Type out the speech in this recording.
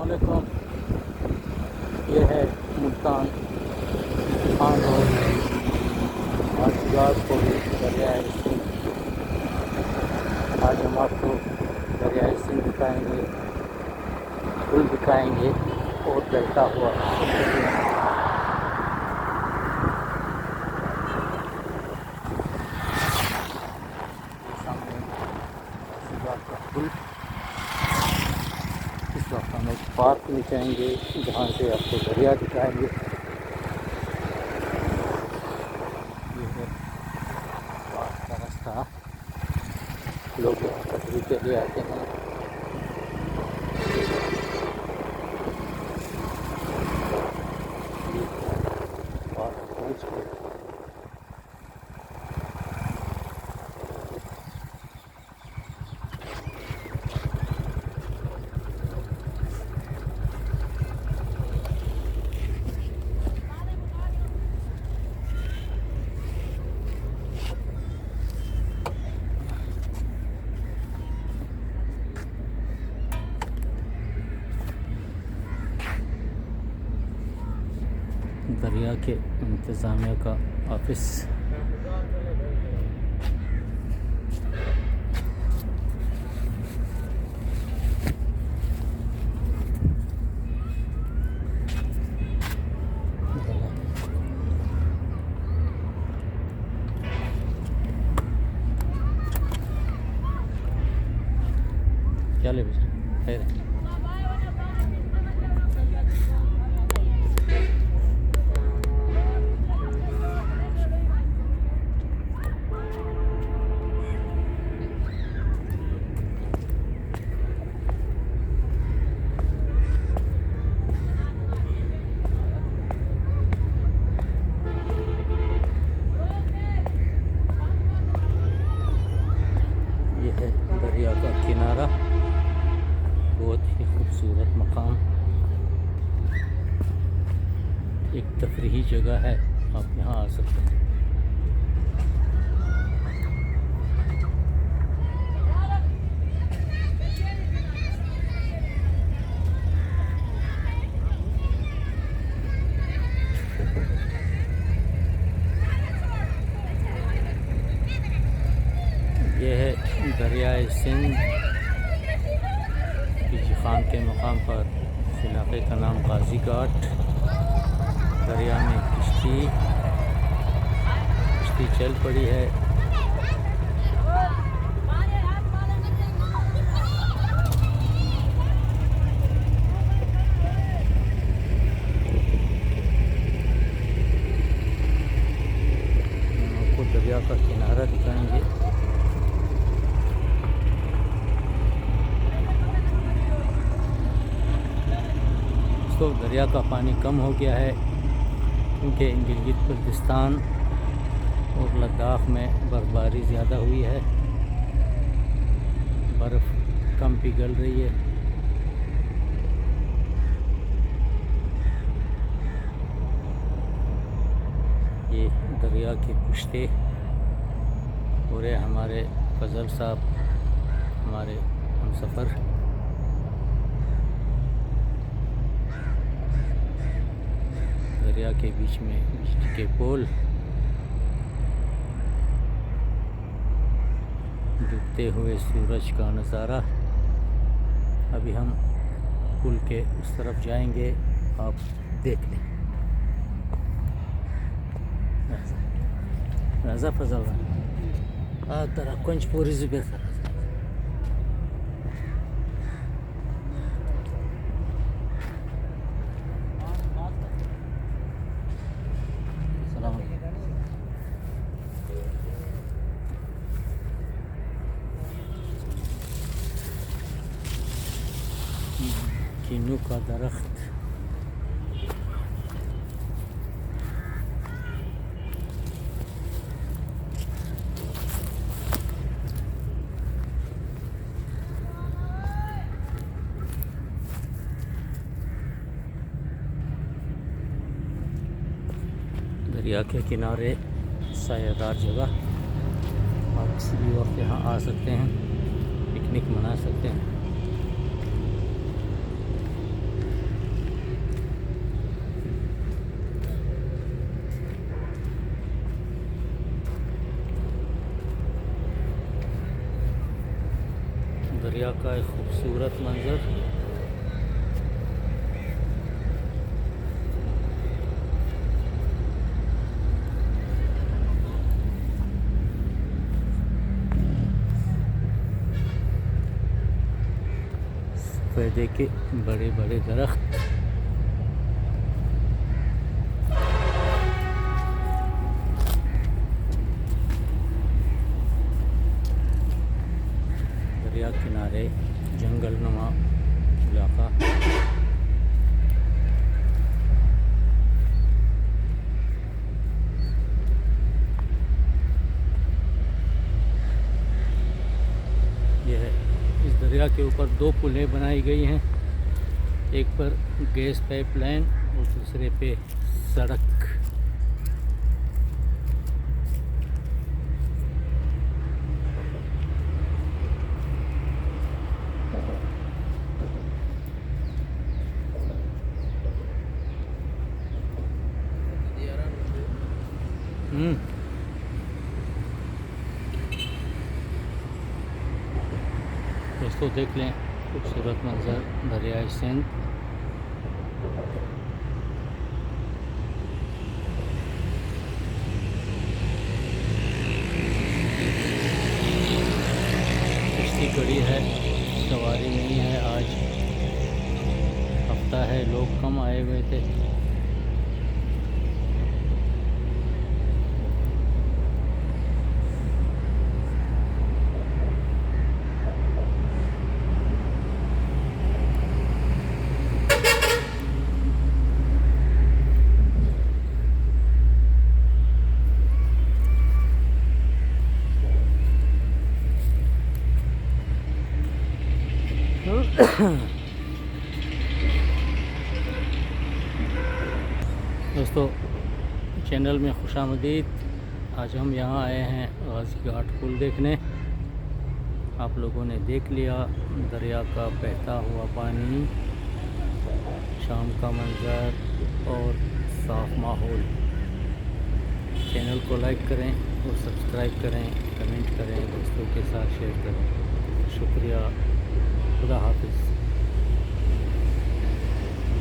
अस्सलामुअलैकुम। ये है मुल्तान खान रोड। आज रात को भी दरियाए सिंध। आज हम आपको दरियाए सिंध दिखाएँगे, पुल दिखाएँगे और बहता हुआ सामने गाजीपुर का पुल। इस वक्त हम एक पार्क में जाएंगे जहाँ से आपको दरिया दिखाएंगे। ये है पार्क का रास्ता, लोग यहाँ तफरीह के लिए आते हैं। ये पार्क पहुँच गए। दरिया के इंतज़ामिया का ऑफिस। क्या ले खैर है। दरिया का किनारा बहुत ही खूबसूरत मकाम, एक तफरीही जगह है, आप यहाँ आ सकते हैं। ये है दरियाए सिंध किसी खान के मकाम पर। इस इलाके का नाम गाजी घाट। दरिया में किश्ती चल पड़ी है। आपको दरिया का किनारा दिखाएंगे। तो दरिया का पानी कम हो गया है क्योंकि गिलगित बल्तिस्तान और लद्दाख में बर्फ़बारी ज़्यादा हुई है, बर्फ़ कम पिघल रही है। ये दरिया की पुश्ते और ये हमारे फजल साहब, हमारे हमसफ़र। दरिया के बीच में बिजली के पोल, डूबते हुए सूरज का नज़ारा। अभी हम पुल के उस तरफ जाएंगे, आप देख लें। राजा फजल तरह कुछ पूरी जुबेर किन्नू का दरख्त। दरिया के किनारे सायादार जगह, आप किसी भी वक्त यहाँ आ सकते हैं, पिकनिक मना सकते हैं। दरिया का एक खूबसूरत मंज़र। सफ़ेदे के बड़े बड़े दरख्त, दरिया किनारे जंगल नुमा इलाका। यह है, इस दरिया के ऊपर 2 पुलें बनाई गई हैं, एक पर गैस पाइपलाइन और दूसरे पे सड़क। दोस्तों देख लें खूबसूरत मंज़र दरियाए सिंध। कश्ती खड़ी है, सवारी नहीं है। आज हफ्ता है, लोग कम आए हुए थे। दोस्तों चैनल में खुशामदीद। आज हम यहाँ आए हैं गाज़ी घाट पुल देखने। आप लोगों ने देख लिया दरिया का बहता हुआ पानी, शाम का मंज़र और साफ़ माहौल। चैनल को लाइक करें और सब्सक्राइब करें, कमेंट करें, दोस्तों के साथ शेयर करें। शुक्रिया, खुदा हाफिज़।